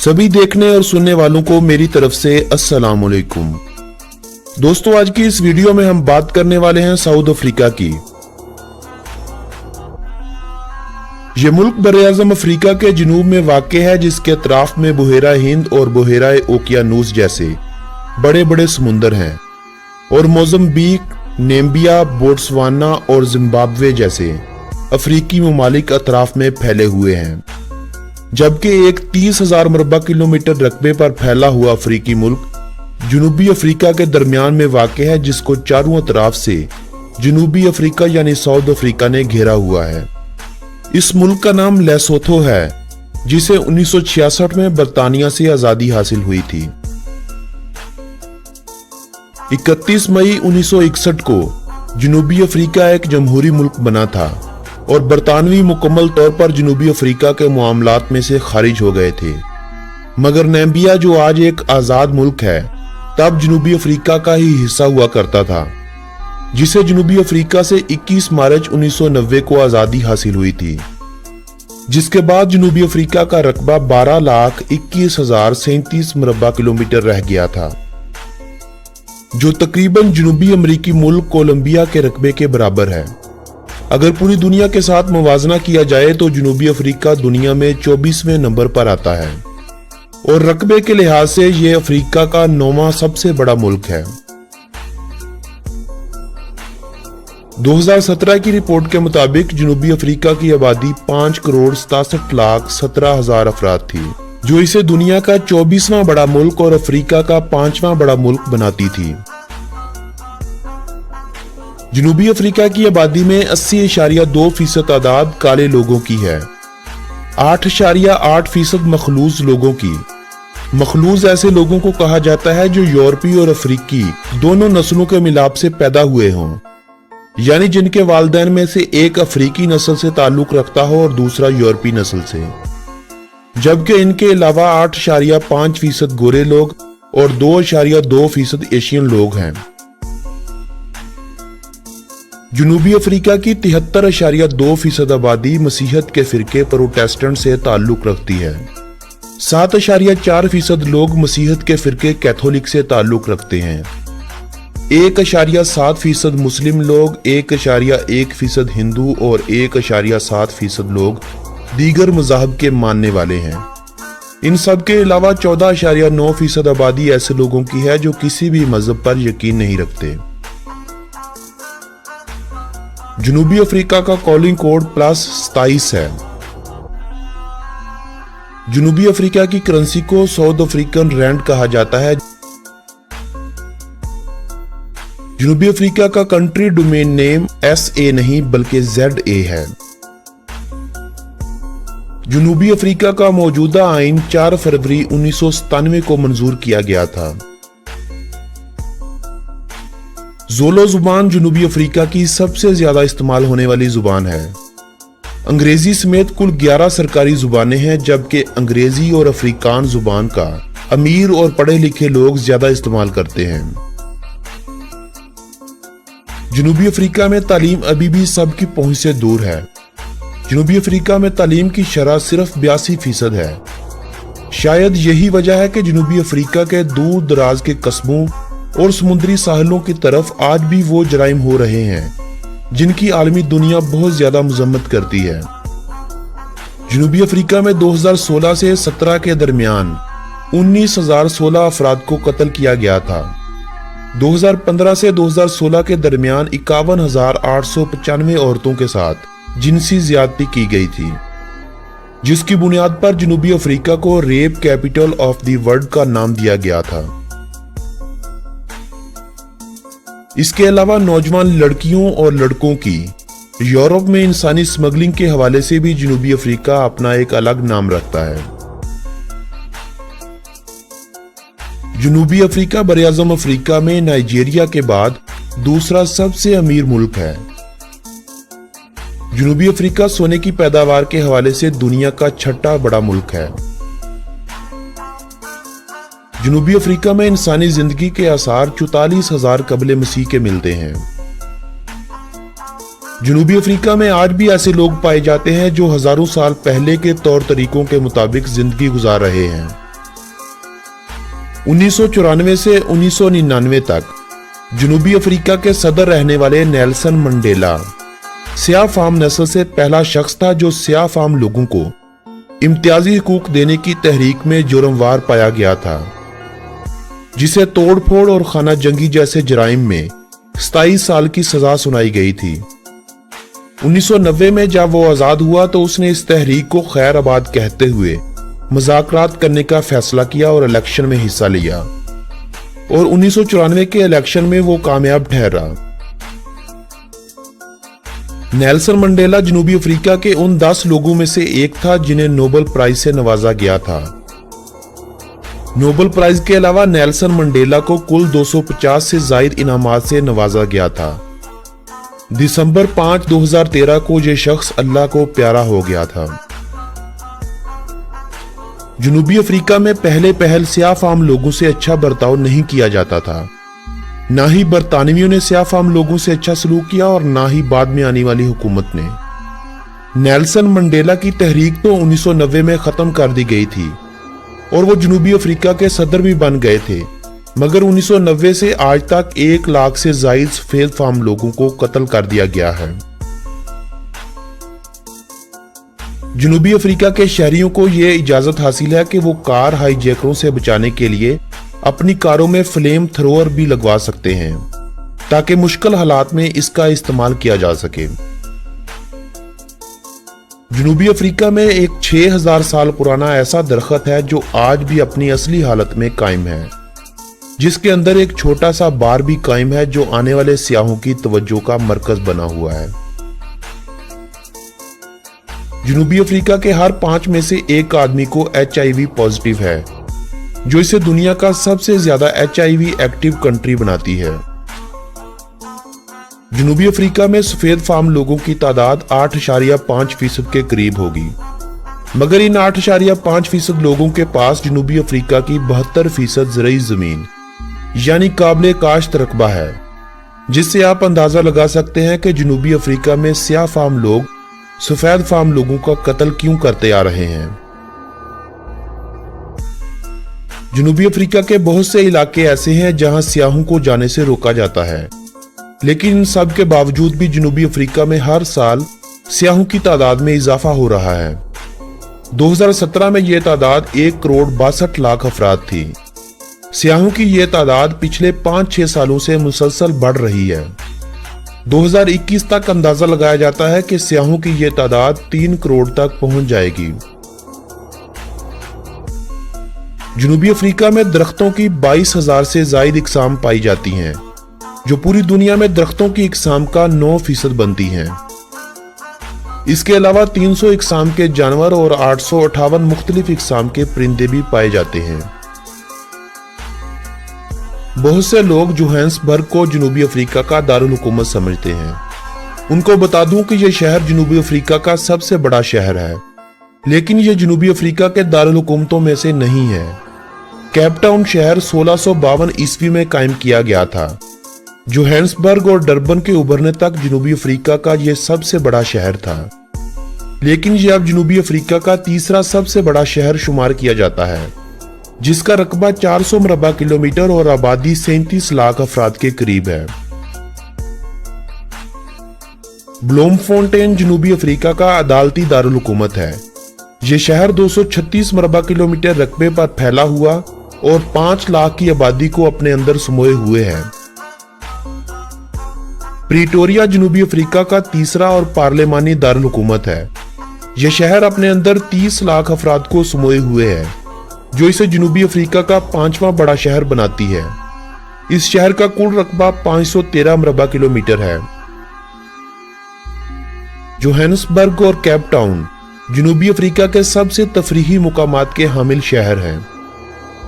सभी देखने और सुनने वालों को मेरी तरफ से अस्सलाम वालेकुम। दोस्तों, आज की इस वीडियो में हम बात करने वाले हैं साउथ अफ्रीका की। यह मुल्क बरआज़म अफ्रीका के जनूब में वाक़े है, जिसके अतराफ में बुहेरा हिंद और बुहेरा ओकियानूस जैसे बड़े बड़े समुंदर हैं और मोज़म्बिक, नामीबिया, बोट्सवाना और जिम्बाब्वे जैसे अफ्रीकी ममालिक अतराफ में फैले हुए हैं। जबकि एक 30,000 मरबा किलोमीटर रकबे पर फैला हुआ अफ्रीकी मुल्क जनूबी अफ्रीका के दरमियान में वाक़ है, जिसको चारों तरफ से जनूबी अफ्रीका यानी साउथ अफ्रीका ने घेरा हुआ है। इस मुल्क का नाम लेसोथो है, जिसे 1966 में बरतानिया से आजादी हासिल हुई थी। 31 मई 1961 को जनूबी अफ्रीका एक जमहूरी मुल्क बना था और बरतानवी मुकम्मल तौर पर जनूबी अफ्रीका के मामलात में से खारिज हो गए थे। मगर नामीबिया, जो आज एक आज़ाद मुल्क है, तब जनूबी अफ्रीका का ही हिस्सा हुआ करता था, जिसे जनूबी अफ्रीका से 21 मार्च 1990 को आज़ादी हासिल हुई थी। जिसके बाद जनूबी अफ्रीका का रकबा 12,21,037 मरबा किलोमीटर रह गया था, जो तकरीबन जनूबी अमरीकी मुल्क कोलंबिया के रकबे के बराबर है। अगर पूरी दुनिया के साथ मुवाजना किया जाए तो जनूबी अफ्रीका दुनिया में 24वें नंबर पर आता है और रकबे के लिहाज से ये अफ्रीका का 9वां सबसे बड़ा मुल्क है। 2017 की रिपोर्ट के मुताबिक जनूबी अफ्रीका की आबादी 5,67,17,000 अफराद थी, जो इसे दुनिया का 24वां बड़ा मुल्क और अफ्रीका का 5वां बड़ा मुल्क बनाती थी। जनूबी अफ्रीका की आबादी में 80.2% तादाद काले लोगों की है, 8.8% मखलूज लोगों की। मखलूज ऐसे लोगों को कहा जाता है जो यूरोपी और अफ्रीकी दोनों नस्लों के मिलाप से पैदा हुए हों, यानी जिनके वालिदैन में से एक अफ्रीकी नस्ल से ताल्लुक रखता हो और दूसरा यूरोपी नस्ल से। जबकि इनके अलावा 8.5% गोरे लोग और 2.2% एशियन लोग हैं। जनूबी अफ्रीका की 73.2% आबादी मसीहत के फिरके प्रोटेस्टेंट से ताल्लुक रखती है। 7.4% लोग मसीहत के फिरके कैथोलिक से ताल्लुक रखते हैं। 1.7% मुस्लिम लोग, 1.1% हिंदू और 1.7% लोग दीगर मज़हब के मानने वाले हैं। इन सब के अलावा 14.9% आबादी ऐसे लोगों की है जो किसी भी मजहब पर यकीन नहीं रखते। जनूबी अफ्रीका का कॉलिंग कोड +27 है। जनूबी अफ्रीका की करेंसी को साउथ अफ्रीकन रैंड कहा जाता है। जनूबी अफ्रीका का कंट्री डोमेन नेम SA नहीं बल्कि ZA है। जनूबी अफ्रीका का मौजूदा आइन 4 फरवरी 1997 को मंजूर किया गया था। ज़ोलो जुबान जनूबी अफ्रीका की सबसे ज्यादा इस्तेमाल होने वाली जुबान है। अंग्रेजी समेत कुल 11 सरकारी जुबानें हैं, जबकि अंग्रेजी और अफ्रीकान जुबान का अमीर और पढ़े लिखे लोग ज्यादा इस्तेमाल करते हैं। जनूबी अफ्रीका में तालीम अभी भी सबकी पहुंच से दूर है। जनूबी अफ्रीका में तालीम की शरह सिर्फ 82% है। शायद यही वजह है कि जनूबी अफ्रीका के दूर दराज के कस्बों और समुद्री साहिलों की तरफ आज भी वो जराइम हो रहे हैं जिनकी आलमी दुनिया बहुत ज्यादा मजम्मत करती है। जनूबी अफ्रीका में 2016 से 17 के दरमियान 19,016 अफराद को कत्ल किया गया था। 2015 से 2016 के दरमियान 51,895 औरतों के साथ जिनसी ज्यादती की गई थी, जिसकी बुनियाद पर जनूबी अफ्रीका को rape capital of the world का नाम दिया गया था। इसके अलावा नौजवान लड़कियों और लड़कों की यूरोप में इंसानी स्मगलिंग के हवाले से भी जनूबी अफ्रीका अपना एक अलग नाम रखता है। जनूबी अफ्रीका बरआज़म अफ्रीका में नाइजीरिया के बाद दूसरा सबसे अमीर मुल्क है। जनूबी अफ्रीका सोने की पैदावार के हवाले से दुनिया का छठा बड़ा मुल्क है। जनूबी अफ्रीका में इंसानी जिंदगी के आसार 44,000 कबले मसीह के मिलते हैं। जनूबी अफ्रीका में आज भी ऐसे लोग पाए जाते हैं जो हजारों साल पहले के तौर तरीकों के मुताबिक जिंदगी गुजार रहे हैं। 1994 से 1999 तक जनूबी अफ्रीका के सदर रहने वाले नेल्सन मंडेला स्याह फाम नस्ल से पहला शख्स था जो स्याह फाम लोगों को इम्तियाजी हुकूक देने की तहरीक में जुर्मवार पाया गया था, जिसे तोड़फोड़ और खाना जंगी जैसे जराइम में 27 साल की सजा सुनाई गई थी। 1990 में जब वो आजाद हुआ तो उसने इस तहरीक को खैर आबाद कहते हुए मुज़ाकरात करने का फैसला किया और इलेक्शन में हिस्सा लिया, और 1994 के इलेक्शन में वो कामयाब ठहरा। नेल्सन मंडेला जनूबी अफ्रीका के उन 10 लोगों में से एक था जिन्हें नोबेल प्राइज से नवाजा गया था। नोबेल प्राइज के अलावा नेल्सन मंडेला को कुल 250 से जायद इनामात से नवाजा गया था। दिसंबर 5, 2013 को यह शख्स अल्लाह को प्यारा हो गया था। जनूबी अफ्रीका में पहल स्याह फाम लोगों से अच्छा बर्ताव नहीं किया जाता था। ना ही बरतानवियों ने स्याह फाम लोगों से अच्छा सलूक किया और ना ही बाद में आने वाली हुकूमत ने। नेल्सन मंडेला की तहरीक तो 1990 में खत्म कर दी गई थी और वो जनूबी अफ्रीका के सदर भी बन गए थे, मगर 1990 से आज तक 1 लाख से जायद सफेद फाम लोगों को कत्ल कर दिया गया है। जनूबी अफ्रीका के शहरियों को यह इजाजत हासिल है कि वो कार हाईजैकरों से बचाने के लिए अपनी कारों में फ्लेम थ्रोअर भी लगवा सकते हैं, ताकि मुश्किल हालात में इसका इस्तेमाल किया जा सके। जनूबी अफ्रीका में एक 6000 साल पुराना ऐसा दरख्त है जो आज भी अपनी असली हालत में कायम है, जिसके अंदर एक छोटा सा बार भी कायम है जो आने वाले सियाहों की तवज्जो का मरकज बना हुआ है। जनूबी अफ्रीका के हर 5 में से एक आदमी को HIV पॉजिटिव है, जो इसे दुनिया का सबसे ज्यादा HIV एक्टिव कंट्री बनाती है। जनूबी अफ्रीका में सफेद फार्म लोगों की तादाद 8.5% के करीब होगी, मगर इन 8.5% लोगों के पास जनूबी अफ्रीका की 72% ज़रई जमीन यानी काबिले काश्त रकबा है, जिससे आप अंदाजा लगा सकते हैं कि जनूबी अफ्रीका में स्याह फार्म लोग सफेद फार्म लोगों का कत्ल क्यों करते आ रहे हैं। जनूबी अफ्रीका के बहुत से इलाके ऐसे हैं जहां स्याहों को जाने से रोका जाता है, लेकिन इन सब के बावजूद भी जनूबी अफ्रीका में हर साल स्याहों की तादाद में इजाफा हो रहा है। 2017 में यह तादाद 1,62,00,000 अफराद थी। स्याहों की यह तादाद पिछले 5-6 सालों से मुसलसल बढ़ रही है। 2021 तक अंदाजा लगाया जाता है कि स्याहों की यह तादाद 3 करोड़ तक पहुंच जाएगी। जनूबी अफ्रीका में दरख्तों की 22,000 से जायद इकसाम पाई जाती हैं, जो पूरी दुनिया में दरख्तों की इकसाम का 9% बनती हैं। इसके अलावा 300 इकसाम के जानवर और 858 मुख्तलिफ इकसाम के परिंदे भी पाए जाते हैं। बहुत से लोग जोहान्सबर्ग को जनूबी अफ्रीका का दारुल हुकूमत समझते हैं। उनको बता दूं कि यह शहर जनूबी अफ्रीका का सबसे बड़ा शहर है, लेकिन यह जनूबी अफ्रीका के दारुल हुकूमतों में से नहीं है। केप टाउन शहर 1652 ईस्वी में कायम किया गया था। जोहान्सबर्ग और डरबन के उभरने तक जनूबी अफ्रीका का यह सबसे बड़ा शहर था, लेकिन यह अब जनूबी अफ्रीका का तीसरा सबसे बड़ा शहर शुमार किया जाता है, जिसका रकबा 400 मरबा किलोमीटर और आबादी 37 लाख अफराद के करीब है। ब्लोमफोंटेन जनूबी अफ्रीका का अदालती दारुल हुकूमत है। यह शहर 236 मरबा किलोमीटर रकबे पर फैला हुआ और 5 लाख की आबादी को अपने अंदर समोए हुए है। प्रीटोरिया जनूबी अफ्रीका का तीसरा और पार्लिमानी दारुल हुकूमत है। यह शहर अपने अंदर 30 लाख अफराद को समोए हुए है, जो इसे जनूबी अफ्रीका का 5वां बड़ा शहर बनाती है। इस शहर का कुल रकबा 513 मरबा किलोमीटर है। जोहान्सबर्ग और केप टाउन जनूबी अफ्रीका के सबसे तफरीही मुकामात के हामिल शहर हैं।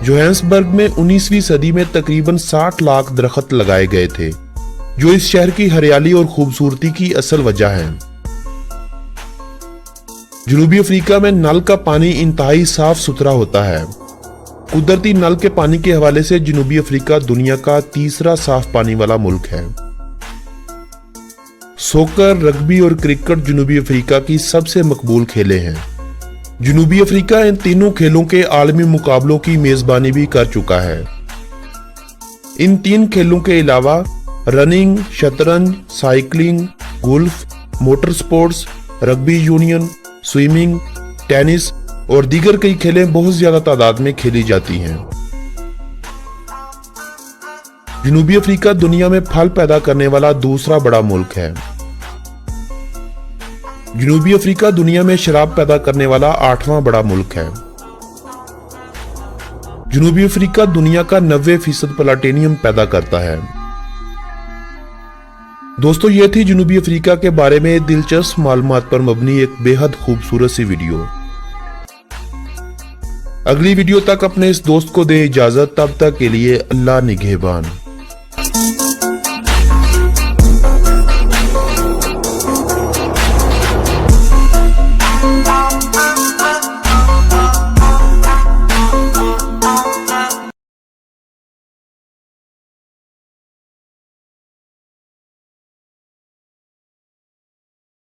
जोहान्सबर्ग में 19वीं सदी में तकरीबन 60 लाख दरख्त लगाए गए थे, जो इस शहर की हरियाली और खूबसूरती की असल वजह है। जनूबी अफ्रीका में नल का पानी इंतहाई साफ सुथरा होता है। कुदरती नल के पानी के हवाले से जनूबी अफ्रीका दुनिया का तीसरा साफ पानी वाला मुल्क है। सोकर, रग्बी और क्रिकेट जनूबी अफ्रीका की सबसे मकबूल खेलें हैं। जनूबी अफ्रीका इन तीनों खेलों के आलमी मुकाबलों की मेजबानी भी कर चुका है। इन तीन खेलों के अलावा रनिंग, शतरंज, cycling, golf, motor sports, rugby union, swimming, tennis और दीगर कई खेलें बहुत ज्यादा तादाद में खेली जाती हैं। जनूबी अफ्रीका दुनिया में फल पैदा करने वाला दूसरा बड़ा मुल्क है। जनूबी अफ्रीका दुनिया में शराब पैदा करने वाला 8वां बड़ा मुल्क है। जनूबी अफ्रीका दुनिया का 90% प्लाटिनियम पैदा करता है। दोस्तों, ये थी जनूबी अफ्रीका के बारे में दिलचस्प मालूमात पर मबनी एक बेहद खूबसूरत सी वीडियो। अगली वीडियो तक अपने इस दोस्त को दें इजाजत। तब तक के लिए अल्लाह निगहबान।